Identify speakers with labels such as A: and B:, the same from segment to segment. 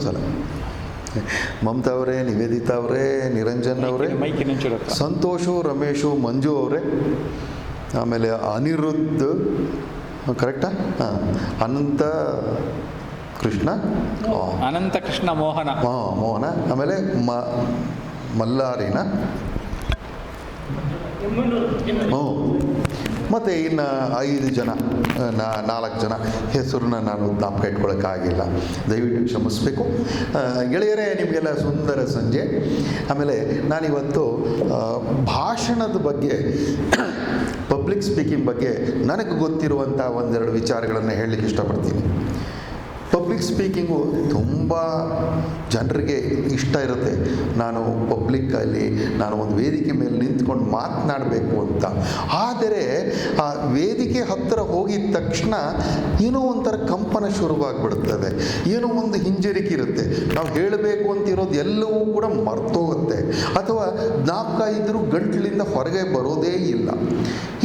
A: ಇನ್ನೊಂದು ಸಲ. ಮಮತಾ ಅವರೇ, ನಿವೇದಿತಾ ಅವರೇ, ನಿರಂಜನ್ ಅವರೇ, ಸಂತೋಷು, ರಮೇಶು, ಮಂಜು ಅವರೇ, ಆಮೇಲೆ ಅನಿರುದ್ಧ್, ಕರೆಕ್ಟಾ? ಹಾಂ, ಅನಂತ ಕೃಷ್ಣ,
B: ಅನಂತ ಕೃಷ್ಣ, ಮೋಹನ,
A: ಮೋಹನ, ಆಮೇಲೆ ಮಲ್ಲಾರಿನ, ಮತ್ತು ಇನ್ನು 5 ಜನ, 4 ಜನ ಹೆಸರನ್ನ ನಾನು ಜ್ಞಾಪಕ ಇಟ್ಕೊಳ್ಳೋಕ್ಕಾಗಿಲ್ಲ, ದಯವಿಟ್ಟು ಕ್ಷಮಿಸಬೇಕು. ಗೆಳೆಯರೇ, ನಿಮಗೆಲ್ಲ ಸುಂದರ ಸಂಜೆ. ಆಮೇಲೆ ನಾನಿವತ್ತು ಭಾಷಣದ ಬಗ್ಗೆ, ಪಬ್ಲಿಕ್ ಸ್ಪೀಕಿಂಗ್ ಬಗ್ಗೆ ನನಗೆ ಗೊತ್ತಿರುವಂಥ ಒಂದೆರಡು ವಿಚಾರಗಳನ್ನು ಹೇಳಲಿಕ್ಕೆ ಇಷ್ಟಪಡ್ತೀನಿ. ಪಬ್ಲಿಕ್ ಸ್ಪೀಕಿಂಗು ತುಂಬ ಜನರಿಗೆ ಇಷ್ಟ ಇರುತ್ತೆ. ನಾನು ಪಬ್ಲಿಕ್ಕಲ್ಲಿ ನಾನು ಒಂದು ವೇದಿಕೆ ಮೇಲೆ ನಿಂತ್ಕೊಂಡು ಮಾತನಾಡಬೇಕು ಅಂತ. ಆದರೆ ಆ ವೇದಿಕೆ ಹತ್ತಿರ ಹೋಗಿದ ತಕ್ಷಣ ಏನೋ ಒಂಥರ ಕಂಪನ ಶುರುವಾಗ್ಬಿಡ್ತದೆ, ಏನೋ ಒಂದು ಹಿಂಜರಿಕೆ ಇರುತ್ತೆ. ನಾವು ಹೇಳಬೇಕು ಅಂತಿರೋದು ಎಲ್ಲವೂ ಕೂಡ ಮರ್ತೋಗುತ್ತೆ, ಅಥವಾ ಜ್ಞಾಪಕ ಇದ್ದರೂ ಗಂಟಲಿಂದ ಹೊರಗೆ ಬರೋದೇ ಇಲ್ಲ.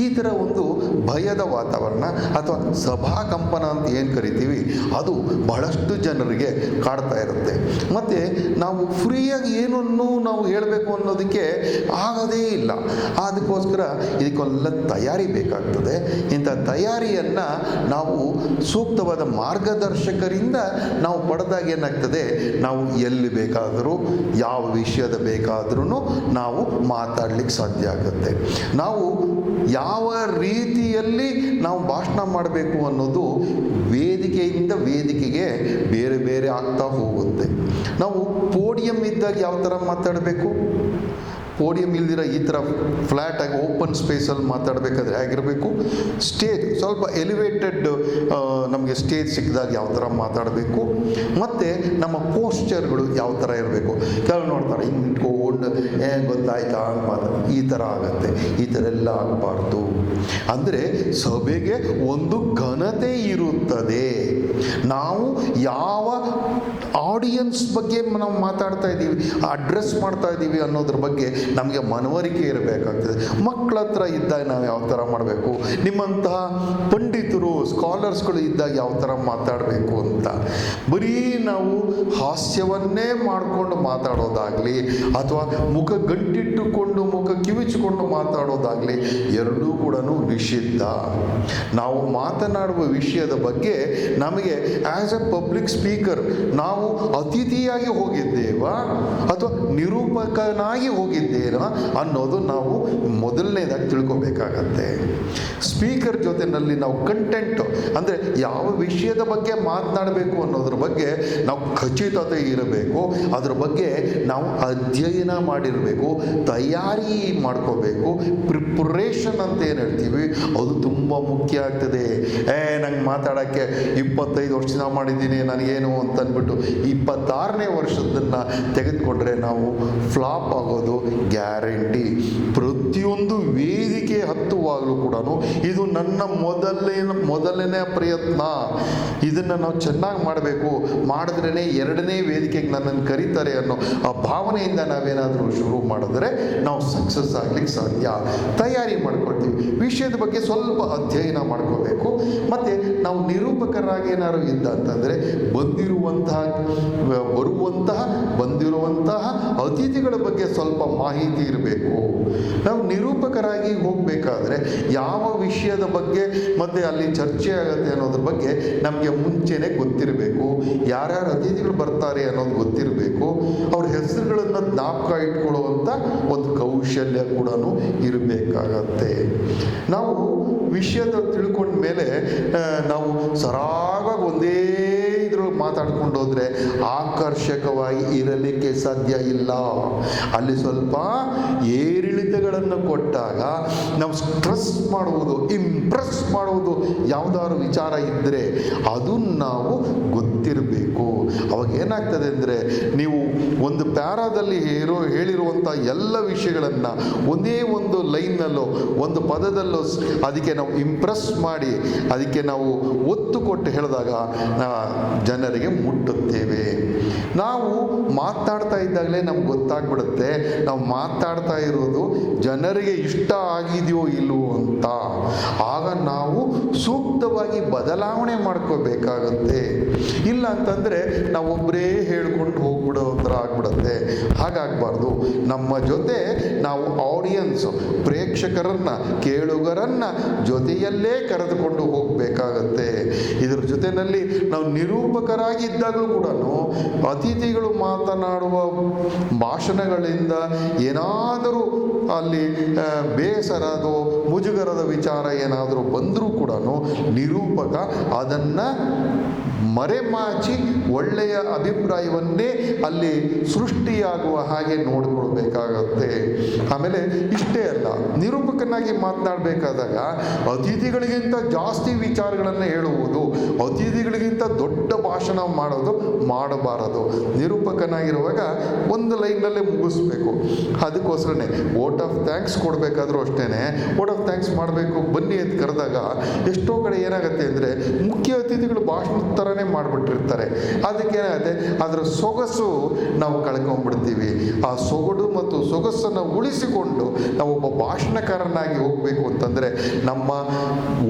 A: ಈ ಥರ ಒಂದು ಭಯದ ವಾತಾವರಣ ಅಥವಾ ಸಭಾ ಕಂಪನ ಅಂತ ಏನು ಕರಿತೀವಿ, ಅದು ಬಹಳಷ್ಟು ಜನರಿಗೆ ಕಾಡ್ತಾ ಇರುತ್ತೆ. ಮತ್ತು ನಾವು ಫ್ರೀಯಾಗಿ ಏನನ್ನು ನಾವು ಹೇಳಬೇಕು ಅನ್ನೋದಕ್ಕೆ ಆಗೋದೇ ಇಲ್ಲ. ಅದಕ್ಕೋಸ್ಕರ ಇದಕ್ಕೆಲ್ಲ ತಯಾರಿ ಬೇಕಾಗ್ತದೆ. ಇಂಥ ತಯಾರಿಯನ್ನು ನಾವು ಸೂಕ್ತವಾದ ಮಾರ್ಗದರ್ಶಕರಿಂದ ನಾವು ಪಡೆದಾಗ ಏನಾಗ್ತದೆ, ನಾವು ಎಲ್ಲಿ ಬೇಕಾದರೂ ಯಾವ ವಿಷಯದ ಬೇಕಾದ್ರೂ ನಾವು ಮಾತಾಡಲಿಕ್ಕೆ ಸಾಧ್ಯ ಆಗುತ್ತೆ. ನಾವು ಯಾವ ರೀತಿಯಲ್ಲಿ ನಾವು ಭಾಷಣ ಮಾಡಬೇಕು ಅನ್ನೋದು ವೇದಿಕೆಯಿಂದ ವೇದಿಕೆಗೆ ಬೇರೆ ಬೇರೆ ಆಗ್ತಾ ಹೋಗುತ್ತೆ. ನಾವು ಪೋಡಿಯಂ ಇದ್ದಾಗ ಯಾವ ಥರ ಮಾತಾಡಬೇಕು, ಪೋಡಿಯಂ ಇಲ್ದಿರ ಈ ಥರ ಫ್ಲ್ಯಾಟಾಗಿ ಓಪನ್ ಸ್ಪೇಸಲ್ಲಿ ಮಾತಾಡಬೇಕಾದ್ರೆ ಹೇಗಿರಬೇಕು, ಸ್ಟೇಜ್ ಸ್ವಲ್ಪ ಎಲಿವೇಟೆಡ್ ನಮಗೆ ಸ್ಟೇಜ್ ಸಿಕ್ಕಿದಾಗ ಯಾವ ಥರ ಮಾತಾಡಬೇಕು, ಮತ್ತು ನಮ್ಮ ಪೋಸ್ಚರ್ಗಳು ಯಾವ ಥರ ಇರಬೇಕು. ಕೆಲವು ನೋಡ್ತಾರೆ ಹಿಂಗೆ ಇಟ್ಕೊಂಡು ಗೊತ್ತಾಯ್ತಾ ಅಂತ ಈ ಥರ ಆಗುತ್ತೆ. ಈ ಥರ ಎಲ್ಲ ಆಗಬಾರ್ದು. ಅಂದರೆ ಸಭೆಗೆ ಒಂದು ಘನತೆ ಇರುತ್ತದೆ. ನಾವು ಯಾವ ಆಡಿಯನ್ಸ್ ಬಗ್ಗೆ ನಾವು ಮಾತಾಡ್ತಾ ಇದ್ದೀವಿ, ಅಡ್ರೆಸ್ ಮಾಡ್ತಾ ಇದ್ದೀವಿ ಅನ್ನೋದ್ರ ಬಗ್ಗೆ ನಮಗೆ ಮನವರಿಕೆ ಇರಬೇಕಾಗ್ತದೆ. ಮಕ್ಕಳ ಹತ್ರ ಇದ್ದಾಗ ನಾವು ಯಾವ ಥರ ಮಾಡಬೇಕು, ನಿಮ್ಮಂತಹ ಪಂಡಿತರು ಸ್ಕಾಲರ್ಸ್ಗಳು ಇದ್ದಾಗ ಯಾವ ಥರ ಮಾತಾಡಬೇಕು ಅಂತ. ಬರೀ ನಾವು ಹಾಸ್ಯವನ್ನೇ ಮಾಡಿಕೊಂಡು ಮಾತಾಡೋದಾಗಲಿ ಅಥವಾ ಮುಖ ಗಂಟಿಟ್ಟುಕೊಂಡು ಮುಖ ಕಿವಿಚಿಕೊಂಡು ಮಾತಾಡೋದಾಗಲಿ ಎರಡೂ ಕೂಡ ನಿಷಿದ್ಧ. ನಾವು ಮಾತನಾಡುವ ವಿಷಯದ ಬಗ್ಗೆ ನಮಗೆ ಆ್ಯಸ್ ಎ ಪಬ್ಲಿಕ್ ಸ್ಪೀಕರ್ ನಾವು ಅತಿಥಿಯಾಗಿ ಹೋಗಿದ್ದೇವಾ ಅಥವಾ ನಿರೂಪಕನಾಗಿ ಹೋಗಿದ್ದೇನಾ ಅನ್ನೋದು ನಾವು ಮೊದಲನೇದಾಗಿ ತಿಳ್ಕೊಬೇಕಾಗತ್ತೆ. ಸ್ಪೀಕರ್ ಜೊತೆನಲ್ಲಿ ನಾವು ಕಂಟೆಂಟ್ ಅಂದರೆ ಯಾವ ವಿಷಯದ ಬಗ್ಗೆ ಮಾತನಾಡಬೇಕು ಅನ್ನೋದ್ರ ಬಗ್ಗೆ ನಾವು ಖಚಿತತೆ ಇರಬೇಕು. ಅದ್ರ ಬಗ್ಗೆ ನಾವು ಅಧ್ಯಯನ ಮಾಡಿರಬೇಕು, ತಯಾರಿ ಮಾಡ್ಕೋಬೇಕು. ಪ್ರಿಪ್ರೇಷನ್ ಅಂತ ಏನು ಹೇಳ್ತೀವಿ ಅದು ತುಂಬ ಮುಖ್ಯ ಆಗ್ತದೆ. ನಂಗೆ ಮಾತಾಡೋಕ್ಕೆ 25 ವರ್ಷ ಮಾಡಿದ್ದೀನಿ ನನಗೇನು ಅಂತ ಅಂದ್ಬಿಟ್ಟು 26ನೇ ವರ್ಷದನ್ನು ತೆಗೆದುಕೊಂಡ್ರೆ ನಾವು ಫ್ಲಾಪ್ ಆಗೋದು ಗ್ಯಾರಂಟಿ. ಪ್ರತಿಯೊಂದು ವೇದಿಕೆ ಹತ್ತುವಾಗಲೂ ಕೂಡ ಇದು ನನ್ನ ಮೊದಲನೇ ಪ್ರಯತ್ನ, ಇದನ್ನು ನಾವು ಚೆನ್ನಾಗಿ ಮಾಡಬೇಕು, ಮಾಡಿದ್ರೇ 2ನೇ ವೇದಿಕೆಗೆ ನನ್ನನ್ನು ಕರೀತಾರೆ ಅನ್ನೋ ಆ ಭಾವನೆಯಿಂದ ನಾವೇನಾದರೂ ಶುರು ಮಾಡಿದ್ರೆ ನಾವು ಸಕ್ಸಸ್ ಆಗ್ಲಿಕ್ಕೆ ಸಾಧ್ಯ. ತಯಾರಿ ಮಾಡ್ಕೊಳ್ತೀವಿ. ವಿಷಯದ ಬಗ್ಗೆ ಸ್ವಲ್ಪ ಅಧ್ಯಯನ ಮಾಡ್ಕೋಬೇಕು. ಮತ್ತು ನಾವು ನಿರೂಪಕರಾಗಿ ಏನಾದ್ರು ಇದ್ದ ಅಂತಂದರೆ ಬಂದಿರುವಂತಹ ಅತಿಥಿಗಳ ಬಗ್ಗೆ ಸ್ವಲ್ಪ ಮಾಹಿತಿ ಇರಬೇಕು. ನಾವು ನಿರೂಪಕರಾಗಿ ಹೋಗಬೇಕಾದ್ರೆ ಯಾವ ವಿಷಯದ ಬಗ್ಗೆ ಮತ್ತು ಅಲ್ಲಿ ಚರ್ಚೆ ಆಗುತ್ತೆ ಅನ್ನೋದ್ರ ಬಗ್ಗೆ ನಮಗೆ ಮುಂಚೆನೇ ಗೊತ್ತಿರಬೇಕು. ಯಾರ್ಯಾರು ಅತಿಥಿಗಳು ಬರ್ತಾರೆ ಅನ್ನೋದು ಗೊತ್ತಿರಬೇಕು. ಅವ್ರ ಹೆಸರುಗಳನ್ನು ಜ್ಞಾಪಕ ಇಟ್ಕೊಳ್ಳುವಂಥ ಒಂದು ಕೌಶಲ್ಯ ಕೂಡ ಇರಬೇಕಾಗತ್ತೆ. ನಾವು ವಿಷಯದ ತಿಳ್ಕೊಂಡ ಮೇಲೆ ನಾವು ಸರಾಗವಾಗಿ ಒಂದೇ ಇದ್ರೊಳಗೆ ಮಾತಾಡ್ಕೊಂಡು ಹೋದರೆ ಆಕರ್ಷಕವಾಗಿ ಇರಲಿಕ್ಕೆ ಸಾಧ್ಯ ಇಲ್ಲ. ಅಲ್ಲಿ ಸ್ವಲ್ಪ ಏರಿಳಿತಗಳನ್ನು ಕೊಟ್ಟಾಗ ನಾವು ಸ್ಟ್ರೆಸ್ ಮಾಡುವುದು, ಇಂಪ್ರೆಸ್ ಮಾಡುವುದು ಯಾವುದಾದ್ರು ವಿಚಾರ ಇದ್ದರೆ ಅದನ್ನು ನಾವು ಗೊತ್ತಿರಬೇಕು. ಅವಾಗ ಏನಾಗ್ತದೆ ಅಂದರೆ ನೀವು ಒಂದು ಪ್ಯಾರಾದಲ್ಲಿ ಹೇಳಿರುವಂಥ ಎಲ್ಲ ವಿಷಯಗಳನ್ನು ಒಂದೇ ಒಂದು ಲೈನ್ನಲ್ಲೋ ಒಂದು ಪದದಲ್ಲೋ ಅದಕ್ಕೆ ನಾವು ಇಂಪ್ರೆಸ್ ಮಾಡಿ ಅದಕ್ಕೆ ನಾವು ಒತ್ತು ಕೊಟ್ಟು ಹೇಳಿದಾಗ ಜನರಿಗೆ ಮುಟ್ಟುತ್ತೇವೆ. ನಾವು ಮಾತನಾಡ್ತಾ ಇದ್ದಾಗಲೇ ನಮ್ಗೆ ಗೊತ್ತಾಗ್ಬಿಡುತ್ತೆ ನಾವು ಮಾತಾಡ್ತಾ ಇರೋದು ಜನರಿಗೆ ಇಷ್ಟ ಆಗಿದೆಯೋ ಇಲ್ಲವೋ ಅಂತ. ಆಗ ನಾವು ಸೂಕ್ತವಾಗಿ ಬದಲಾವಣೆ ಮಾಡ್ಕೋಬೇಕಾಗುತ್ತೆ. ಇಲ್ಲ ಅಂತಂದರೆ ನಾವು ಒಬ್ಬರೇ ಹಾಗಾಗಬಾರ್ದು. ನಮ್ಮ ಜೊತೆ ನಾವು ಆಡಿಯನ್ಸು, ಪ್ರೇಕ್ಷಕರನ್ನು, ಕೇಳುಗರನ್ನು ಜೊತೆಯಲ್ಲೇ ಕರೆದುಕೊಂಡು ಹೋಗಬೇಕಾಗತ್ತೆ. ಇದರ ಜೊತೆಯಲ್ಲಿ ನಾವು ನಿರೂಪಕರಾಗಿದ್ದಾಗಲೂ ಕೂಡ ಅತಿಥಿಗಳು ಮಾತನಾಡುವ ಭಾಷಣಗಳಿಂದ ಏನಾದರೂ ಅಲ್ಲಿ ಬೇಸರದೋ ಮುಜುಗರದ ವಿಚಾರ ಏನಾದರೂ ಬಂದರೂ ಕೂಡ ನಿರೂಪಕ ಅದನ್ನು ಮರೆಮಾಚಿ ಒಳ್ಳೆಯ ಅಭಿಪ್ರಾಯವನ್ನೇ ಅಲ್ಲಿ ಸೃಷ್ಟಿಯಾಗುವ ಹಾಗೆ ನೋಡಿಕೊಳ್ಬೇಕಾಗತ್ತೆ. ಆಮೇಲೆ ಇಷ್ಟೇ ಅಲ್ಲ, ನಿರೂಪಕನಾಗಿ ಮಾತನಾಡಬೇಕಾದಾಗ ಅತಿಥಿಗಳಿಗಿಂತ ಜಾಸ್ತಿ ವಿಚಾರಗಳನ್ನು ಹೇಳುವುದು, ಅತಿಥಿಗಳಿಗಿಂತ ದೊಡ್ಡ ಭಾಷಣ ಮಾಡಬಾರದು. ನಿರೂಪಕನಾಗಿರುವಾಗ ಒಂದು ಲೈನ್ನಲ್ಲೇ ಮುಗಿಸ್ಬೇಕು. ಅದಕ್ಕೋಸ್ಕರನೇ ವೋಟ್ ಆಫ್ ಥ್ಯಾಂಕ್ಸ್ ಕೊಡಬೇಕಾದ್ರೂ ಅಷ್ಟೇ, ವೋಟ್ ಆಫ್ ಥ್ಯಾಂಕ್ಸ್ ಮಾಡಬೇಕು ಬನ್ನಿ ಅಂತ ಕರೆದಾಗ ಎಷ್ಟೋ ಕಡೆ ಏನಾಗುತ್ತೆ ಅಂದರೆ ಮುಖ್ಯ ಅತಿಥಿಗಳು ಭಾಷಣದ ಥರನೇ ಮಾಡಿಬಿಟ್ಟಿರ್ತಾರೆ. ಅದಕ್ಕೇನಾಗುತ್ತೆ, ಅದರ ಸೊಗಸು ನಾವು ಕಳ್ಕೊಂಡ್ಬಿಡ್ತೀವಿ. ಆ ಸೊಗಡು ಮತ್ತು ಸೊಗಸನ್ನು ಉಳಿಸಿಕೊಂಡು ನಾವು ಒಬ್ಬ ಭಾಷಣಕಾರನಾಗಿ ಹೋಗಬೇಕು ಅಂತಂದರೆ ನಮ್ಮ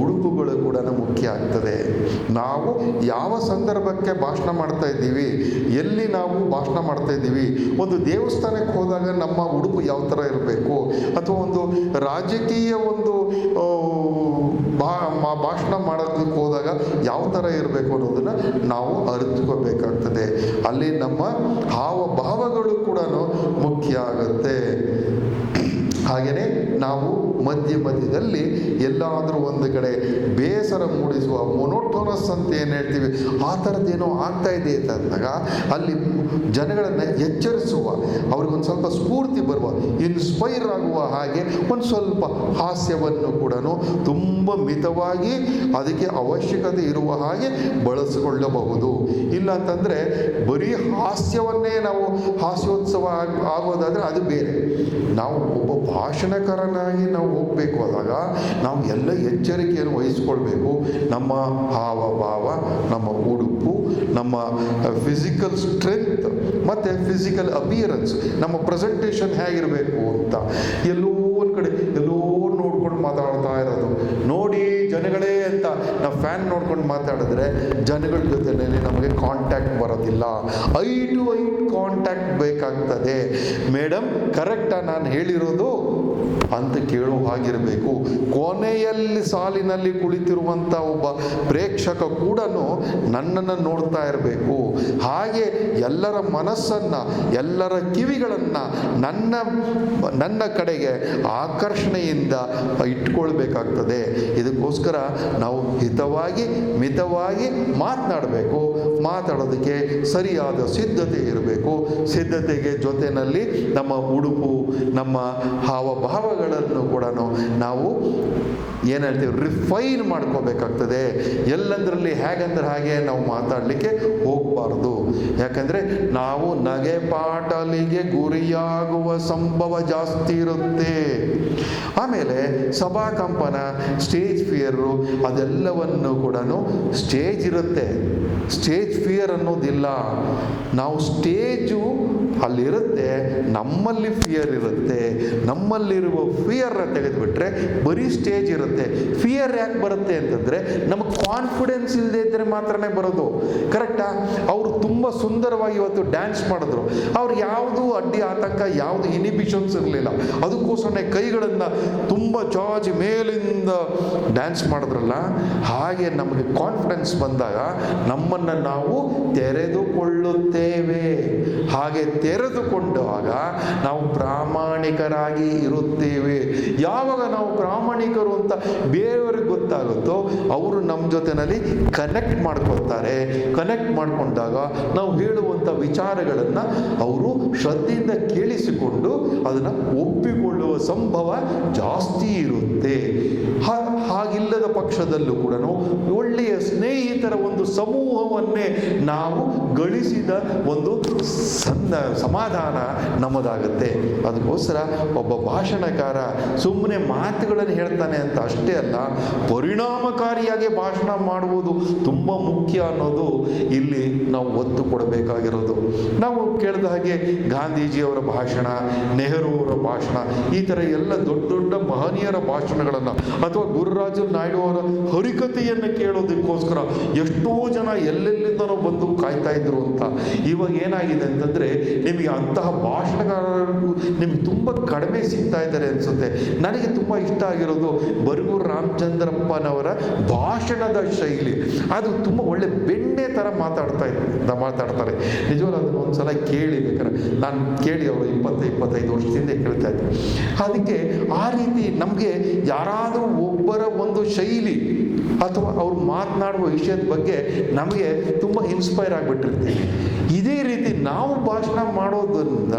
A: ಉಡುಪುಗಳು ಕೂಡ ಮುಖ್ಯ ಆಗ್ತದೆ. ನಾವು ಯಾವ ಸಂದರ್ಭಕ್ಕೆ ಭಾಷಣ ಮಾಡ್ತಾ ಇದ್ದೀವಿ, ಎಲ್ಲಿ ನಾವು ಭಾಷಣ ಮಾಡ್ತಾ ಇದ್ದೀವಿ, ಒಂದು ದೇವಸ್ಥಾನಕ್ಕೆ ಹೋದಾಗ ನಮ್ಮ ಉಡುಪು ಯಾವ ಥರ ಇರಬೇಕು, ಅಥವಾ ಒಂದು ರಾಜಕೀಯ ಒಂದು ಭಾಷಣ ಮಾಡೋದಕ್ಕೆ ಹೋದಾಗ ಯಾವ ಥರ ಇರಬೇಕು ಅನ್ನೋದನ್ನು ನಾವು ಅರಿತುಕೋಬೇಕಾಗ್ತದೆ. ಅಲ್ಲಿ ನಮ್ಮ ಹಾವಭಾವಗಳು ಕೂಡ ಮುಖ್ಯ ಆಗುತ್ತೆ. ಹಾಗೆಯೇ ನಾವು ಮಧ್ಯದಲ್ಲಿ ಎಲ್ಲಾದರೂ ಒಂದು ಕಡೆ ಬೇಸರ ಮೂಡಿಸುವ ಮೊನೋಟೋನಸ್ ಅಂತ ಏನು ಹೇಳ್ತೀವಿ, ಆ ಥರದ್ದೇನೋ ಆಗ್ತಾ ಇದೆ ಅಂದಾಗ ಅಲ್ಲಿ ಜನಗಳನ್ನು ಎಚ್ಚರಿಸುವ, ಅವ್ರಿಗೊಂದು ಸ್ವಲ್ಪ ಸ್ಫೂರ್ತಿ ಬರುವ, ಇನ್ಸ್ಪೈರ್ ಆಗುವ ಹಾಗೆ ಒಂದು ಸ್ವಲ್ಪ ಹಾಸ್ಯವನ್ನು ಕೂಡ ತುಂಬ ಮಿತವಾಗಿ ಅದಕ್ಕೆ ಅವಶ್ಯಕತೆ ಇರುವ ಹಾಗೆ ಬಳಸಿಕೊಳ್ಳಬಹುದು. ಇಲ್ಲ ಅಂತಂದರೆ ಬರೀ ಹಾಸ್ಯವನ್ನೇ ನಾವು ಹಾಸ್ಯೋತ್ಸವ ಆಗೋದಾದರೆ ಅದು ಬೇರೆ. ನಾವು ಒಬ್ಬ ಭಾಷಣಕಾರನಾಗಿ ನಾವು ಹೋಗಬೇಕು ಆದಾಗ ನಾವು ಎಲ್ಲ ಎಚ್ಚರಿಕೆಯನ್ನು ವಹಿಸ್ಕೊಳ್ಬೇಕು. ನಮ್ಮ ಹಾವಭಾವ, ನಮ್ಮ ಉಡುಪು, ನಮ್ಮ ಫಿಸಿಕಲ್ ಸ್ಟ್ರೆಂತ್ ಮತ್ತು ಫಿಸಿಕಲ್ ಅಪಿಯರೆನ್ಸ್, ನಮ್ಮ ಪ್ರೆಸೆಂಟೇಷನ್ ಹೇಗಿರಬೇಕು ಅಂತ ಎಲ್ಲೋ ಒಂದು ಕಡೆ ಎಲ್ಲೋ ನೋಡ್ಕೊಂಡು ಮಾತಾಡ್ತಾ ಇರೋದು. ನೋಡಿ ಜನಗಳೇ ಅಂತ ನಾವು ಫ್ಯಾನ್ ನೋಡ್ಕೊಂಡು ಮಾತಾಡಿದ್ರೆ ಜನಗಳ ಜೊತೆಯಲ್ಲಿ ನಮಗೆ ಕಾಂಟ್ಯಾಕ್ಟ್ ಬರೋದಿಲ್ಲ. ಐ ಟು ಐ ಕಾಂಟ್ಯಾಕ್ಟ್ ಬೇಕಾಗ್ತದೆ. ಮೇಡಮ್ ಕರೆಕ್ಟಾ ನಾನು ಹೇಳಿರೋದು ಅಂತ ಕೇಳೋ ಹಾಗಿರಬೇಕು. ಕೊನೆಯಲ್ಲಿ ಸಾಲಿನಲ್ಲಿ ಕುಳಿತಿರುವಂಥ ಒಬ್ಬ ಪ್ರೇಕ್ಷಕ ಕೂಡ ನನ್ನನ್ನು ನೋಡ್ತಾ ಇರಬೇಕು. ಹಾಗೆ ಎಲ್ಲರ ಮನಸ್ಸನ್ನು, ಎಲ್ಲರ ಕಿವಿಗಳನ್ನು ನನ್ನ ಕಡೆಗೆ ಆಕರ್ಷಣೆಯಿಂದ ಇಟ್ಕೊಳ್ಬೇಕಾಗ್ತದೆ. ಇದಕ್ಕೋಸ್ಕರ ನಾವು ಹಿತವಾಗಿ ಮಿತವಾಗಿ ಮಾತನಾಡಬೇಕು. ಮಾತಾಡೋದಕ್ಕೆ ಸರಿಯಾದ ಸಿದ್ಧತೆ ಇರಬೇಕು. ಸಿದ್ಧತೆಗೆ ಜೊತೆಯಲ್ಲಿ ನಮ್ಮ ಉಡುಪು, ನಮ್ಮ ಹಾವಭಾವಗಳನ್ನು ಕೂಡ ನಾವು ಏನು ಹೇಳ್ತೀವಿ ರಿಫೈನ್ ಮಾಡ್ಕೋಬೇಕಾಗ್ತದೆ. ಎಲ್ಲಂದ್ರಲ್ಲಿ ಹೇಗಂದ್ರೆ ಹಾಗೆ ನಾವು ಮಾತಾಡಲಿಕ್ಕೆ ಹೋಗಬಾರ್ದು. ಯಾಕಂದರೆ ನಾವು ನಗೆಪಾಟಲಿಗೆ ಗುರಿಯಾಗುವ ಸಂಭವ ಜಾಸ್ತಿ ಇರುತ್ತೆ. ಆಮೇಲೆ ಸಭಾಕಂಪನ, ಸ್ಟೇಜ್ ಫಿಯರು ಅದೆಲ್ಲವನ್ನು ಕೂಡ ಸ್ಟೇಜ್ ಇರುತ್ತೆ, ಸ್ಟೇಜ್ ಫಿಯರ್ ಅನ್ನೋದಿಲ್ಲ. ನಾವು ಸ್ಟೇಜು ಅಲ್ಲಿರುತ್ತೆ, ನಮ್ಮಲ್ಲಿ ಫಿಯರ್ ಇರುತ್ತೆ. ನಮ್ಮಲ್ಲಿರುವ ಫಿಯರ್ನ ತೆಗೆದುಬಿಟ್ರೆ ಬರೀ ಸ್ಟೇಜ್ ಇರುತ್ತೆ. ಫಿಯರ್ ಯಾಕೆ ಬರುತ್ತೆ ಅಂತಂದರೆ ನಮಗೆ ಕಾನ್ಫಿಡೆನ್ಸ್ ಇಲ್ಲದೆ ಇದ್ದರೆ ಮಾತ್ರನೇ ಬರೋದು. ಕರೆಕ್ಟಾ? ಅವರು ತುಂಬ ಸುಂದರವಾಗಿ ಇವತ್ತು ಡ್ಯಾನ್ಸ್ ಮಾಡಿದ್ರು. ಅವ್ರು ಯಾವುದೂ ಅಡ್ಡಿ ಆತಂಕ, ಯಾವುದು ಇನಿಬಿಷನ್ಸ್ ಇರಲಿಲ್ಲ. ಅದಕ್ಕೋಸ್ಕರ ಕೈಗಳನ್ನು ತುಂಬ ಚಾಚಿ ಮೇಲಿಂದ ಡ್ಯಾನ್ಸ್ ಮಾಡಿದ್ರಲ್ಲ. ಹಾಗೆ ನಮಗೆ ಕಾನ್ಫಿಡೆನ್ಸ್ ಬಂದಾಗ ನಮ್ಮನ್ನು ನಾವು ತೆರೆದುಕೊಳ್ಳುತ್ತೇವೆ. ಹಾಗೆ ತೆರೆದುಕೊಂಡಾಗ ನಾವು ಪ್ರಾಮಾಣಿಕರಾಗಿ ಇರುತ್ತೇವೆ. ಯಾವಾಗ ನಾವು ಪ್ರಾಮಾಣಿಕರು ಅಂತ ಬೇರೆಯವ್ರಿಗೆ ಗೊತ್ತಾಗುತ್ತೋ ಅವರು ನಮ್ಮ ಜೊತೆಯಲ್ಲಿ ಕನೆಕ್ಟ್ ಮಾಡ್ಕೊಳ್ತಾರೆ. ಕನೆಕ್ಟ್ ಮಾಡಿಕೊಂಡಾಗ ನಾವು ಹೇಳುವಂಥ ವಿಚಾರಗಳನ್ನು ಅವರು ಶ್ರದ್ಧೆಯಿಂದ ಕೇಳಿಸಿಕೊಂಡು ಅದನ್ನು ಒಪ್ಪಿಕೊಳ್ಳುವ ಸಂಭವ ಜಾಸ್ತಿ ಇರುತ್ತೆ. ಹಾಗಿಲ್ಲದ ಪಕ್ಷದಲ್ಲೂ ಕೂಡ ಒಳ್ಳೆಯ ಸ್ನೇಹಿತರ ಒಂದು ಸಮೂಹವನ್ನೇ ನಾವು ಗಳಿಸಿದ ಒಂದು ಸಮಾಧಾನ ನಮ್ಮದಾಗುತ್ತೆ. ಅದಕ್ಕೋಸ್ಕರ ಒಬ್ಬ ಭಾಷಣಕಾರ ಸುಮ್ಮನೆ ಮಾತುಗಳನ್ನು ಹೇಳ್ತಾನೆ ಅಂತ ಅಷ್ಟೇ ಅಲ್ಲ, ಪರಿಣಾಮಕಾರಿಯಾಗಿ ಭಾಷಣ ಮಾಡುವುದು ತುಂಬ ಮುಖ್ಯ ಅನ್ನೋದು ಇಲ್ಲಿ ನಾವು ಒತ್ತು ಕೊಡಬೇಕಾಗಿರೋದು. ನಾವು ಕೇಳಿದ ಹಾಗೆ ಗಾಂಧೀಜಿಯವರ ಭಾಷಣ, ನೆಹರು ಅವರ ಭಾಷಣ, ಈ ಥರ ಎಲ್ಲ ದೊಡ್ಡ ದೊಡ್ಡ ಮಹನೀಯರ ಭಾಷಣಗಳನ್ನು ಅಥವಾ ಗುರುರಾಜ ನಾಯ್ಡು ಅವರ ಹರಿಕತೆಯನ್ನು ಕೇಳೋದಕ್ಕೋಸ್ಕರ ಎಷ್ಟೋ ಜನ ಎಲ್ಲೆಲ್ಲಿಂದನೋ ಬಂದು ಕಾಯ್ತಾ ಇದ್ರು ಅಂತ. ಇವಾಗ ಏನಾಗಿದೆ ಅಂತಂದರೆ ಅಂದರೆ ನಿಮಗೆ ಅಂತಹ ಭಾಷಣಕಾರರು ನಿಮ್ಗೆ ತುಂಬ ಕಡಿಮೆ ಸಿಗ್ತಾ ಇದ್ದಾರೆ ಅನಿಸುತ್ತೆ. ನನಗೆ ತುಂಬ ಇಷ್ಟ ಆಗಿರೋದು ಬರಗೂರು ರಾಮಚಂದ್ರಪ್ಪನವರ ಭಾಷಣದ ಶೈಲಿ. ಅದು ತುಂಬ ಒಳ್ಳೆ ಬೆಣ್ಣೆ ಥರ ಮಾತಾಡ್ತಾರೆ. ನಿಜವಾಗ್ಲೂ ಅದನ್ನು ಒಂದು ಸಲ ಕೇಳಿ, ಬೇಕಾದ್ರೆ ನಾನು ಕೇಳಿ ಅವರು 20-25 ವರ್ಷದಿಂದ ಕೇಳ್ತಾ ಇದ್ದೆ. ಅದಕ್ಕೆ ಆ ರೀತಿ ನಮಗೆ ಯಾರಾದರೂ ಒಬ್ಬರ ಒಂದು ಶೈಲಿ ಅಥವಾ ಅವ್ರು ಮಾತನಾಡುವ ವಿಷಯದ ಬಗ್ಗೆ ನಮಗೆ ತುಂಬ ಇನ್ಸ್ಪೈರ್ ಆಗಿಬಿಟ್ಟಿರ್ತೀವಿ. ಇದೇ ರೀತಿ ನಾವು ಭಾಷಣ ಮಾಡೋದ್ರಿಂದ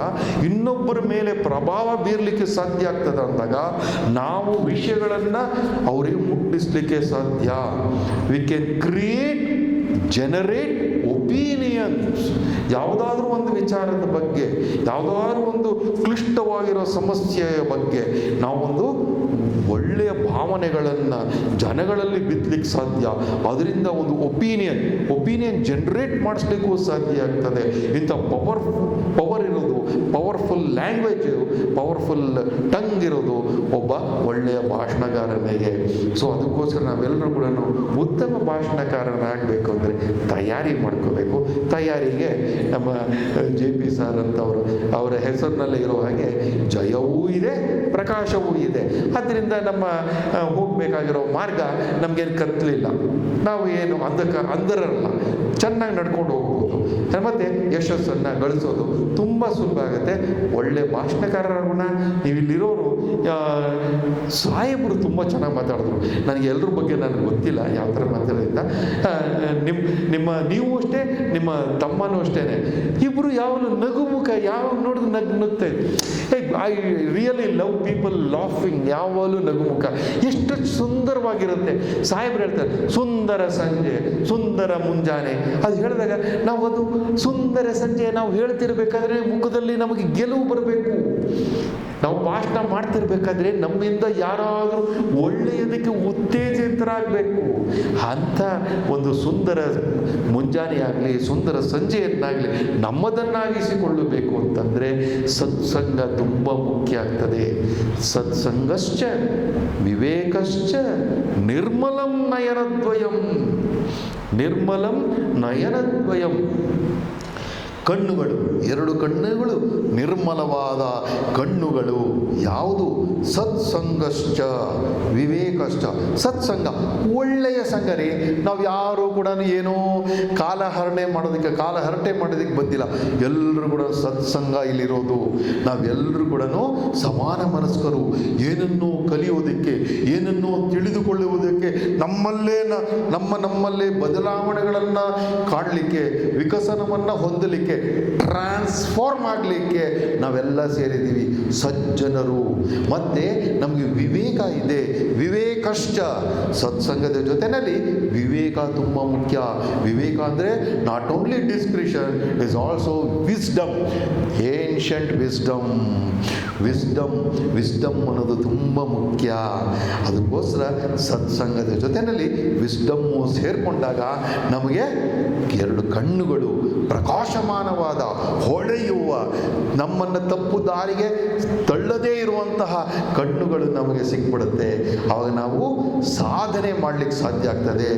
A: ಇನ್ನೊಬ್ಬರ ಮೇಲೆ ಪ್ರಭಾವ ಬೀರಲಿಕ್ಕೆ ಸಾಧ್ಯ ಆಗ್ತದೆ ಅಂದಾಗ ನಾವು ವಿಷಯಗಳನ್ನು ಅವರಿಗೆ ಮುಟ್ಟಿಸ್ಲಿಕ್ಕೆ ಸಾಧ್ಯ. We can create, generate opinions. ಯಾವುದಾದ್ರೂ ಒಂದು ವಿಚಾರದ ಬಗ್ಗೆ, ಯಾವುದಾದ್ರೂ ಒಂದು ಕ್ಲಿಷ್ಟವಾಗಿರೋ ಸಮಸ್ಯೆಯ ಬಗ್ಗೆ ನಾವೊಂದು ಒಳ್ಳೆಯ ಭಾವನೆಗಳನ್ನು ಜನಗಳಲ್ಲಿ ಬಿತ್ತಲಿಕ್ಕೆ ಸಾಧ್ಯ. ಅದರಿಂದ ಒಂದು ಒಪಿನಿಯನ್ ಜನರೇಟ್ ಮಾಡಿಸ್ಲಿಕ್ಕೂ ಸಾಧ್ಯ ಆಗ್ತದೆ. ಇಂಥ ಪವರ್ ಇರೋದು, ಪವರ್ಫುಲ್ ಲ್ಯಾಂಗ್ವೇಜ್, ಪವರ್ಫುಲ್ ಟಂಗ್ ಇರೋದು ಒಬ್ಬ ಒಳ್ಳೆಯ ಭಾಷಣಗಾರನಿಗೆ. ಸೊ ಅದಕ್ಕೋಸ್ಕರ ನಾವೆಲ್ಲರೂ ಕೂಡ ಉತ್ತಮ ಭಾಷಣಕಾರನಾಗಬೇಕು ಅಂದರೆ ತಯಾರಿ ಮಾಡ್ಕೋಬೇಕು. ತಯಾರಿಗೆ ನಮ್ಮ JP ಸರ್ ಅಂತವರು ಅವರ ಹೆಸರಿನಲ್ಲೇ ಇರೋ ಹಾಗೆ ಜಯವೂ ಇದೆ, ಪ್ರಕಾಶವೂ ಇದೆ. ಆದ್ದರಿಂದ ನಮ್ಮ ಹೋಗಬೇಕಾಗಿರೋ ಮಾರ್ಗ ನಮಗೇನು ಕತ್ತಲಿಲ್ಲ. ನಾವು ಏನು ಅಂದರಲ್ಲ, ಚೆನ್ನಾಗಿ ನಡ್ಕೊಂಡು ಹೋಗ್ಬೋದು. ಮತ್ತು ಯಶಸ್ಸನ್ನು ಗಳಿಸೋದು ತುಂಬ ಸುಲಭ ಆಗುತ್ತೆ. ಒಳ್ಳೆ ಭಾಷಣಕಾರರನ್ನ ನೀವಿಲ್ಲಿರೋರು ಸಾಹೇಬರು ತುಂಬ ಚೆನ್ನಾಗಿ ಮಾತಾಡಿದ್ರು. ನನಗೆ ಎಲ್ಲರ ಬಗ್ಗೆ ನನಗೆ ಗೊತ್ತಿಲ್ಲ ಯಾವ ಥರ ಮಾತಾಡೋದ್ರಿಂದ. ನೀವು ಅಷ್ಟೇ, ನಿಮ್ಮ ತಮ್ಮನೂ ಅಷ್ಟೇ. ಇಬ್ಬರು ಯಾವಾಗಲೂ ನಗುಮುಖ, ಯಾವಾಗ ನೋಡಿದ್ರು ನಗ್ನುತ್ತೆ. I really love people laughing. ಯಾವಾಗಲೂ ನಗುಮುಖ ಎಷ್ಟು ಸುಂದರವಾಗಿರುತ್ತೆ. ಸಾಹೇಬ್ರು ಹೇಳ್ತಾರೆ ಸುಂದರ ಸಂಜೆ, ಸುಂದರ ಮುಂಜಾನೆ. ಅದು ಹೇಳಿದಾಗ ನಾವು ಅದು ಸುಂದರ ಸಂಜೆ ನಾವು ಹೇಳ್ತಿರ್ಬೇಕಾದ್ರೆ ಮುಖದಲ್ಲಿ ನಮಗೆ ಗೆಲುವು ಬರಬೇಕು. ನಾವು ಭಾಷಣ ಮಾಡ್ತಿರ್ಬೇಕಾದ್ರೆ ನಮ್ಮಿಂದ ಯಾರಾದರೂ ಒಳ್ಳೆಯದಕ್ಕೆ ಉತ್ತೇಜಿತರಾಗಬೇಕು. ಅಂಥ ಒಂದು ಸುಂದರ ಮುಂಜಾನೆ ಆಗಲಿ, ಸುಂದರ ಸಂಜೆಯನ್ನಾಗಲಿ ನಮ್ಮದನ್ನಾಗಿಸಿಕೊಳ್ಳಬೇಕು ಅಂತಂದರೆ ಸತ್ಸಂಗ ತುಂಬ ಮುಖ್ಯ ಆಗ್ತದೆ. ಸತ್ಸಂಗಶ್ಚ ವಿವೇಕಶ್ಚ ನಿರ್ಮಲಂ ನಯನದ್ವಯಂ. ನಿರ್ಮಲಂ ನಯನದ್ವಯಂ. ಕಣ್ಣುಗಳು, 2 ಕಣ್ಣುಗಳು ನಿರ್ಮಲವಾದ ಕಣ್ಣುಗಳು. ಯಾವುದು? ಸತ್ಸಂಗಶ್ಚ ವಿವೇಕಶ್ಚ. ಸತ್ಸಂಗ ಒಳ್ಳೆಯ ಸಂಘ ರೀ. ನಾವು ಯಾರು ಕೂಡ ಏನೋ ಕಾಲಹರಣೆ ಮಾಡೋದಕ್ಕೆ ಬಂದಿಲ್ಲ. ಎಲ್ಲರೂ ಕೂಡ ಸತ್ಸಂಗ ಇಲ್ಲಿರೋದು. ನಾವೆಲ್ಲರೂ ಕೂಡ ಸಮಾನ ಮನಸ್ಕರು. ಏನನ್ನೋ ಕಲಿಯೋದಕ್ಕೆ, ಏನನ್ನೋ ತಿಳಿದುಕೊಳ್ಳುವುದಕ್ಕೆ, ನಮ್ಮಲ್ಲೇ ಬದಲಾವಣೆಗಳನ್ನು ಕಾಣಲಿಕ್ಕೆ, ವಿಕಸನವನ್ನು ಹೊಂದಲಿಕ್ಕೆ, ಟ್ರಾನ್ಸ್ಫಾರ್ಮ್ ಆಗಲಿಕ್ಕೆ ನಾವೆಲ್ಲ ಸೇರಿದ್ದೀವಿ ಸಜ್ಜನರು. ಮತ್ತೆ ನಮಗೆ ವಿವೇಕ ಇದೆ. ವಿವೇಕಶ್ಚ. ಸತ್ಸಂಗದ ಜೊತೆಯಲ್ಲಿ ವಿವೇಕ ತುಂಬ ಮುಖ್ಯ. ವಿವೇಕ ಅಂದರೆ not only discretion, is also wisdom, ancient wisdom ಅನ್ನೋದು ತುಂಬ ಮುಖ್ಯ. ಅದಕ್ಕೋಸ್ಕರ ಸತ್ಸಂಗದ ಜೊತೆಯಲ್ಲಿ ವಿಸ್ಡಮ್ಮು ಸೇರಿಕೊಂಡಾಗ ನಮಗೆ 2 ಕಣ್ಣುಗಳು, ಪ್ರಕಾಶಮಾನವಾದ, ಹೊಳೆಯುವ, ನಮ್ಮನ್ನು ತಪ್ಪು ದಾರಿಗೆ ತಳ್ಳದೇ ಇರುವಂತಹ ಕಣ್ಣುಗಳು ನಮಗೆ ಸಿಕ್ಬಿಡುತ್ತೆ. ಆವಾಗ ನಾವು ಸಾಧನೆ ಮಾಡಲಿಕ್ಕೆ ಸಾಧ್ಯ ಆಗ್ತದೆ.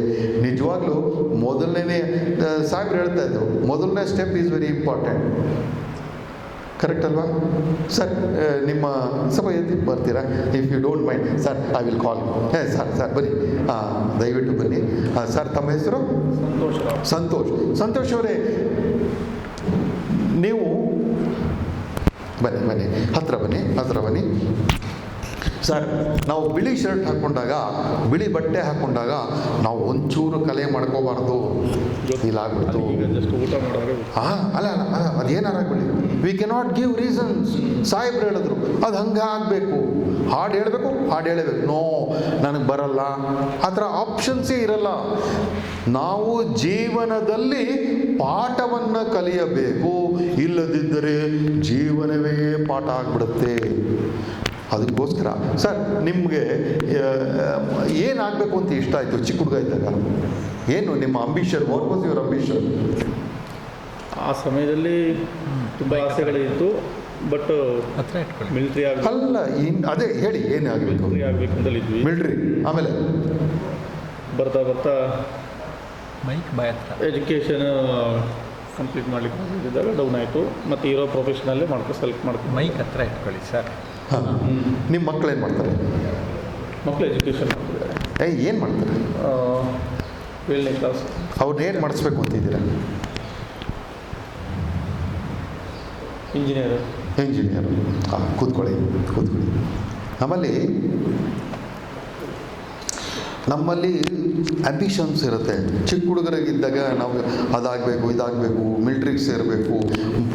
A: ನಿಜವಾಗ್ಲೂ ಮೊದಲನೇ ಸಾಹೇಬ್ರು ಹೇಳ್ತಾ ಇದ್ರು, ಮೊದಲನೇ step is very important. Correct ಅಲ್ವಾ ಸರ್? ನಿಮ್ಮ ಸ್ವಲ್ಪ ಎತ್ತಿಗೆ ಬರ್ತೀರಾ? If you don't mind sir, I will call. Sir ಬನ್ನಿ, ದಯವಿಟ್ಟು ಬನ್ನಿ. ಸರ್, ತಮ್ಮ ಹೆಸರು? ಸಂತೋಷ್ ಅವರೇ, ನೀವು ಬನ್ನಿ, ಹತ್ರ ಬನ್ನಿ. ಸರ್, ನಾವು ಬಿಳಿ ಶರ್ಟ್ ಹಾಕ್ಕೊಂಡಾಗ, ಬಿಳಿ ಬಟ್ಟೆ ಹಾಕ್ಕೊಂಡಾಗ ನಾವು ಒಂಚೂರು ಕಲೆ ಮಾಡ್ಕೋಬಾರ್ದು. ಇಲ್ಲಾಗ್ಬಿಡ್ತು. ಅಲ್ಲ ಅದೇನಾರಾಗ್ಬಿಡಿ, ವಿ ಕೆನಾಟ್ ಗಿವ್ ರೀಸನ್ಸ್. ಸಾಹೇಬ್ರು ಹೇಳಿದ್ರು ಅದು ಹಂಗೆ ಆಗಬೇಕು, ಹಾಡು ಹೇಳಬೇಕು. ನೋ, ನನಗೆ ಬರಲ್ಲ, ಆ ಥರ ಆಪ್ಷನ್ಸೇ ಇರಲ್ಲ. ನಾವು ಜೀವನದಲ್ಲಿ ಪಾಠವನ್ನು ಕಲಿಯಬೇಕು. ಇಲ್ಲದಿದ್ದರೆ ಜೀವನವೇ ಪಾಠ ಆಗಿಬಿಡುತ್ತೆ. ಅದಕ್ಕೋಸ್ಕರ ಸರ್, ನಿಮಗೆ ಏನಾಗಬೇಕು ಅಂತ ಇಷ್ಟ ಆಯಿತು ಚಿಕ್ಕ ಹುಡುಗ ಇದ್ದಾಗ? ಏನು ನಿಮ್ಮ ambition? What was your ambition?
B: ಆ ಸಮಯದಲ್ಲಿ ತುಂಬ ಆಸೆಗಳಿತ್ತು. ಬಟ್ ಮಿಲಿಟರಿ
A: ಅಲ್ಲ, ಅದೇ ಹೇಳಿ, ಏನಾಗಬೇಕು?
B: ಮಿಲಿಟರಿ ಆಗಬೇಕು ಅಂತಲಿದ್ವಿ.
A: ಮಿಲಿಟರಿ, ಆಮೇಲೆ
B: ಬರ್ತಾ
C: ಮೈಕ್ ಬಾಯ್ ಹತ್ರ
B: ಎಜುಕೇಷನ್ ಕಂಪ್ಲೀಟ್ ಮಾಡಲಿಕ್ಕೆ ಇದ್ದಾಗ ಡೌನ್ ಆಯಿತು. ಮತ್ತು ಇರೋ ಪ್ರೊಫೆಷನಲ್ಲೇ ಸೆಲೆಕ್ಟ್ ಮಾಡ್ಕೊಂಡು
C: ಮೈಕ್ ಹತ್ರ ಇಟ್ಕೊಳ್ಳಿ ಸರ್.
A: ಹಾಂ, ನಿಮ್ಮ ಮಕ್ಕಳು ಏನು ಮಾಡ್ತಾರೆ?
B: ಮಕ್ಕಳು ಎಜುಕೇಷನ್ ಮಾಡ್ತಿದ್ದಾರೆ.
A: ಏನು ಮಾಡ್ತಾರೆ?
B: 7ನೇ ಕ್ಲಾಸ್.
A: ಅವ್ರನ್ನ ಏನು ಮಾಡಿಸ್ಬೇಕು ಅಂತಿದ್ದೀರಾ?
B: ಇಂಜಿನಿಯರು.
A: ಹಾಂ, ಕೂತ್ಕೊಳ್ಳಿ. ಆಮೇಲೆ ನಮ್ಮಲ್ಲಿ ಆ್ಯಂಬಿಷನ್ಸ್ ಇರುತ್ತೆ. ಚಿಕ್ಕ ಹುಡುಗರಾಗಿದ್ದಾಗ ನಾವು ಅದಾಗಬೇಕು, ಇದಾಗಬೇಕು, ಮಿಲ್ಟ್ರಿಗೆ ಸೇರಬೇಕು,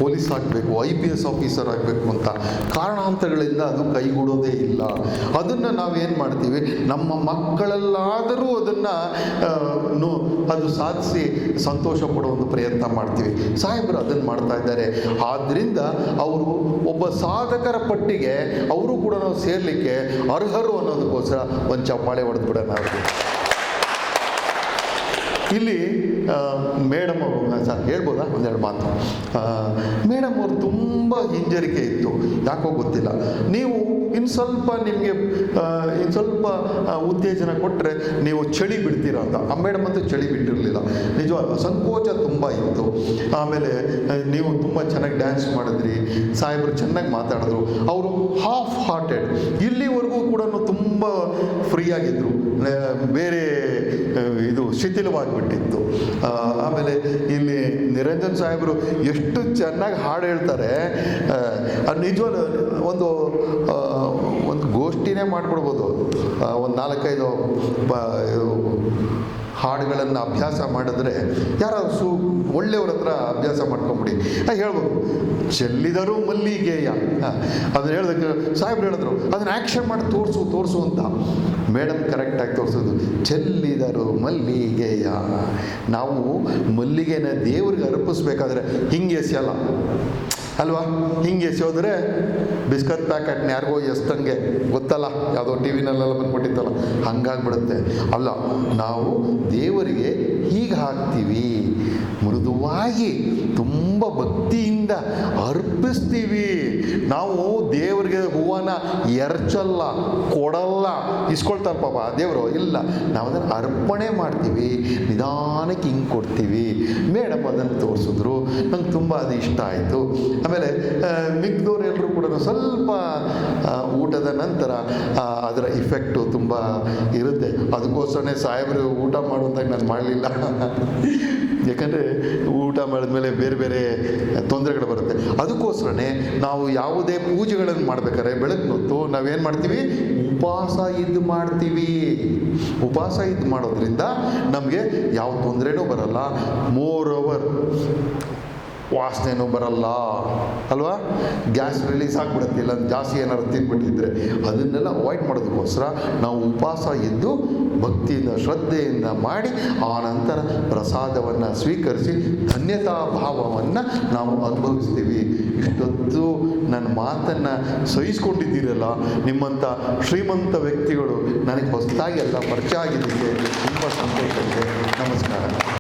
A: ಪೊಲೀಸ್ ಆಗಬೇಕು, IPS ಆಫೀಸರ್ ಆಗಬೇಕು ಅಂತ ಕಾರಣಾಂತರಗಳಿಂದ ಅದು ಕೈಗೂಡೋದೇ ಇಲ್ಲ. ಅದನ್ನು ನಾವೇನು ಮಾಡ್ತೀವಿ, ನಮ್ಮ ಮಕ್ಕಳಲ್ಲಾದರೂ ಅದನ್ನು ಅದು ಸಾಧಿಸಿ ಸಂತೋಷ ಪಡೋ ಒಂದು ಪ್ರಯತ್ನ ಮಾಡ್ತೀವಿ. ಸಾಹೇಬರು ಅದನ್ನು ಮಾಡ್ತಾ ಇದ್ದಾರೆ. ಆದ್ದರಿಂದ ಅವರು ಒಬ್ಬ ಸಾಧಕರ ಪಟ್ಟಿಗೆ ಅವರು ಕೂಡ ನಾವು ಸೇರಲಿಕ್ಕೆ ಅರ್ಹರು ಅನ್ನೋದಕ್ಕೋಸ್ಕರ ಒಂದು ಚಪ್ಪಾಳೆ ಹೊಡೆದ್ಬಿಡೋಣ ಅವ್ರಿಗೆ. ಇಲ್ಲಿ ಮೇಡಮ್ ಅವರು ಸರ್ ಹೇಳ್ಬೋದಾ ಒಂದೆರಡು ಮಾತು? ಮೇಡಮ್ ಅವರು ತುಂಬ ಹಿಂಜರಿಕೆ ಇತ್ತು, ಯಾಕೋ ಗೊತ್ತಿಲ್ಲ. ನೀವು ಇನ್ನು ಸ್ವಲ್ಪ ನಿಮಗೆ ಸ್ವಲ್ಪ ಉತ್ತೇಜನ ಕೊಟ್ಟರೆ ನೀವು ಚಳಿ ಬಿಡ್ತೀರ ಅಂತ. ಆ ಮೇಡಮ್ ಅಂತೂ ಚಳಿ ಬಿಟ್ಟಿರಲಿಲ್ಲ, ನಿಜವಾಗ್ಲೂ ಸಂಕೋಚ ತುಂಬ ಇತ್ತು. ಆಮೇಲೆ ನೀವು ತುಂಬ ಚೆನ್ನಾಗಿ ಡ್ಯಾನ್ಸ್ ಮಾಡಿದ್ರಿ, ಸಾಹೇಬರು ಚೆನ್ನಾಗಿ ಮಾತಾಡಿದ್ರು. ಅವರು ಹಾಫ್ ಹಾರ್ಟೆಡ್, ಇಲ್ಲಿವರೆಗೂ ಕೂಡ ತುಂಬ ಫ್ರೀಯಾಗಿದ್ದರು, ಬೇರೆ ಇದು ಶಿಥಿಲವಾಗಿಬಿಟ್ಟಿತ್ತು. ಆಮೇಲೆ ಇಲ್ಲಿ ನಿರಂಜನ್ ಸಾಹೇಬರು ಎಷ್ಟು ಚೆನ್ನಾಗಿ ಹಾಡು ಹೇಳ್ತಾರೆ, ನಿಜವಾಗ್ಲೂ ಒಂದು ಗೋಷ್ಠಿನೇ ಮಾಡಿಬಿಡ್ಬೋದು. ಒಂದು 4-5 ಹಾಡುಗಳನ್ನು ಅಭ್ಯಾಸ ಮಾಡಿದ್ರೆ ಯಾರು ಒಳ್ಳೆಯವ್ರ ಹತ್ರ ಅಭ್ಯಾಸ ಮಾಡ್ಕೊಂಬಿಡಿ. ಹೇಳ್ಬೋದು ಚೆಲ್ಲಿದರೂ ಮಲ್ಲಿಗೆಯ, ಅದನ್ನು ಹೇಳಿದಾಗ ಸಾಹೇಬ್ರು ಹೇಳಿದ್ರು ಅದನ್ನು ಆ್ಯಕ್ಷನ್ ಮಾಡಿ ತೋರಿಸು ಅಂತ. ಮೇಡಮ್ ಕರೆಕ್ಟಾಗಿ ತೋರಿಸೋದು, ಚೆಲ್ಲಿದರು ಮಲ್ಲಿಗೆಯ. ನಾವು ಮಲ್ಲಿಗೆನ ದೇವ್ರಿಗೆ ಅರ್ಪಿಸ್ಬೇಕಾದ್ರೆ ಹಿಂಗೆ ಎಸೆಯಲ್ಲ ಅಲ್ವಾ? ಹಿಂಗೆ ಎಸೆಯೋದ್ರೆ ಬಿಸ್ಕತ್ ಪ್ಯಾಕೆಟ್ನ ಯಾರಿಗೋ ಎಸ್ತಂಗೆ ಗೊತ್ತಲ್ಲ, ಯಾವುದೋ ಟಿ ವಿನಲ್ಲೆಲ್ಲ ಬಂದ್ಬಿಟ್ಟಿತ್ತಲ್ಲ, ಹಂಗಾಗ್ಬಿಡುತ್ತೆ. ಅಲ್ಲ, ನಾವು ದೇವರಿಗೆ ಹೀಗೆ ಹಾಕ್ತೀವಿ, ಮೃದುವಾಗಿ ತುಂಬ ಭಕ್ತಿಯಿಂದ ಅರ್ಪಿಸ್ತೀವಿ. ನಾವು ದೇವರಿಗೆ ಹೂವನ ಎರಚಲ್ಲ, ಕೊಡಲ್ಲ, ಇಸ್ಕೊಳ್ತಾರೆ ಪಾಪ ದೇವರು, ಇಲ್ಲ, ನಾವು ಅದನ್ನು ಅರ್ಪಣೆ ಮಾಡ್ತೀವಿ, ನಿಧಾನಕ್ಕೆ ಹಿಂಗೆ ಕೊಡ್ತೀವಿ. ಮೇಡಮ್ ಅದನ್ನು ತೋರಿಸಿದ್ರು, ನಂಗೆ ತುಂಬ ಅದು ಇಷ್ಟ ಆಯಿತು. ಆಮೇಲೆ ಮಿಕ್ದವರೆಲ್ಲರೂ ಕೂಡ ಸ್ವಲ್ಪ ಊಟದ ನಂತರ ಅದರ ಇಫೆಕ್ಟು ತುಂಬ ಇರುತ್ತೆ. ಅದಕ್ಕೋಸ್ಕರನೇ ಸಾಹೇಬರು ಊಟ ಮಾಡುವಂತಾಗ ನಾನು ಮಾಡಲಿಲ್ಲ, ಯಾಕಂದರೆ ಊಟ ಮಾಡಿದ್ಮೇಲೆ ಬೇರೆ ಬೇರೆ ತೊಂದರೆಗಳು ಬರುತ್ತೆ. ಅದಕ್ಕೋಸ್ಕರನೇ ನಾವು ಯಾವುದೇ ಪೂಜೆಗಳನ್ನು ಮಾಡಬೇಕಾದ್ರೆ ಬೆಳಗ್ಗೆ ಹೊತ್ತು ನಾವೇನು ಮಾಡ್ತೀವಿ, ಉಪವಾಸ ಇದ್ದು ಮಾಡ್ತೀವಿ. ಉಪವಾಸ ಇದ್ದು ಮಾಡೋದ್ರಿಂದ ನಮಗೆ ಯಾವ ತೊಂದರೆನೂ ಬರಲ್ಲ, ಮೋರ್ ಓವರ್ ವಾಸನೆನೂ ಬರಲ್ಲ ಅಲ್ವಾ? ಗ್ಯಾಸ್ ರಿಲೀಸ್ ಆಗಿಬಿಡುತ್ತೆ, ಇಲ್ಲ ಜಾಸ್ತಿ ಏನಾದ್ರು ತಿಂದ್ಬಿಟ್ಟಿದ್ರೆ. ಅದನ್ನೆಲ್ಲ ಅವಾಯ್ಡ್ ಮಾಡೋದಕ್ಕೋಸ್ಕರ ನಾವು ಉಪವಾಸ ಇದ್ದು ಭಕ್ತಿಯಿಂದ ಶ್ರದ್ಧೆಯಿಂದ ಮಾಡಿ ಆ ನಂತರ ಪ್ರಸಾದವನ್ನು ಸ್ವೀಕರಿಸಿ ಧನ್ಯತಾ ಭಾವವನ್ನು ನಾವು ಅನುಭವಿಸ್ತೀವಿ. ಇಷ್ಟೊತ್ತು ನನ್ನ ಮಾತನ್ನು ಸಹಿಸ್ಕೊಂಡಿದ್ದೀರಲ್ಲ, ನಿಮ್ಮಂಥ ಶ್ರೀಮಂತ ವ್ಯಕ್ತಿಗಳು ನನಗೆ ಹೊಸದಾಗಿ ಎಲ್ಲ ಪರಿಚಯ ಆಗಿದ್ದಕ್ಕೆ ತುಂಬ ಸಂತೋಷ ಇದೆ. ನಮಸ್ಕಾರ.